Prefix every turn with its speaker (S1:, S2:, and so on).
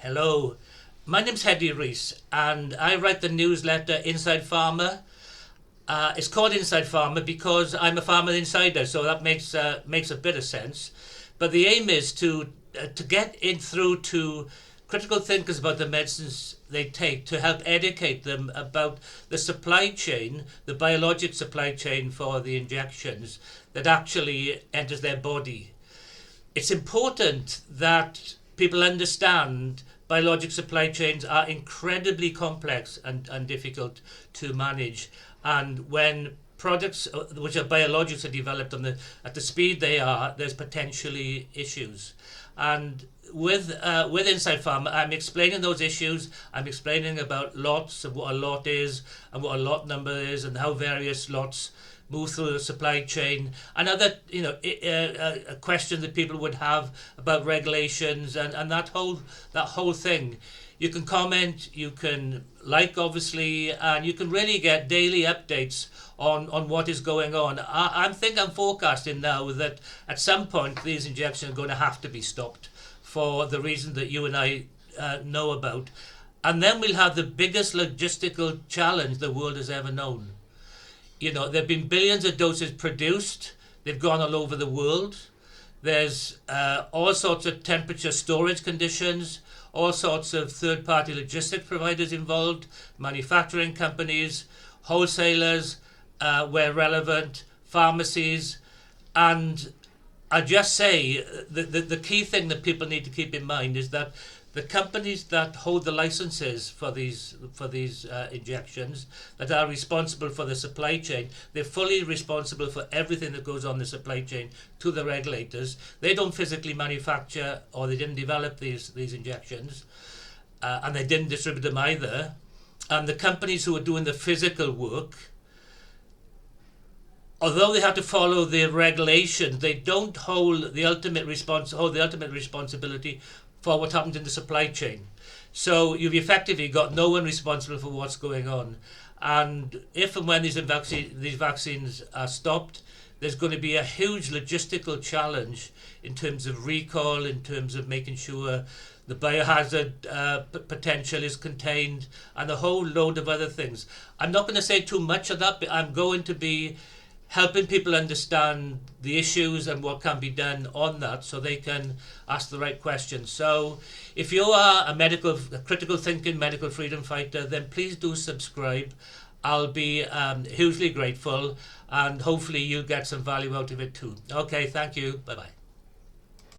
S1: Hello, my name's Hedy Rees and I write the newsletter Inside Pharma. It's called Inside Pharma because I'm a pharma insider, so that makes a bit of sense. But the aim is to get in through to critical thinkers about the medicines they take, to help educate them about the supply chain, the biologic supply chain for the injections that actually enters their body. It's important that people understand biologic supply chains are incredibly complex and difficult to manage. And when products which are biologics are developed at the speed they are, there's potentially issues. And with Inside Pharma, I'm explaining those issues. I'm explaining about lots, of what a lot is and what a lot number is, and how various lots move through the supply chain, and other questions that people would have about regulations and that whole thing. You can comment, you can like, obviously, and you can really get daily updates on what is going on. I'm forecasting now that at some point these injections are going to have to be stopped for the reason that you and I know about. And then we'll have the biggest logistical challenge the world has ever known. There have been billions of doses produced. They've gone all over the world. There's all sorts of temperature storage conditions, all sorts of third-party logistic providers involved, manufacturing companies, wholesalers, where relevant, pharmacies. And I just say the key thing that people need to keep in mind is that the companies that hold the licenses for these injections, that are responsible for the supply chain, they're fully responsible for everything that goes on the supply chain to the regulators. They don't physically manufacture, or they didn't develop these injections, and they didn't distribute them either. And the companies who are doing the physical work, although they have to follow the regulations, they don't hold the ultimate responsibility for what happens in the supply chain. So you've effectively got no one responsible for what's going on. And if and when these vaccines are stopped, there's going to be a huge logistical challenge in terms of recall, in terms of making sure the biohazard potential is contained, and a whole load of other things. I'm not going to say too much of that, but I'm going to be helping people understand the issues and what can be done on that, so they can ask the right questions. So if you are a critical thinking medical freedom fighter, then please do subscribe. I'll be hugely grateful, and hopefully you get some value out of it too. Okay, thank you. Bye-bye.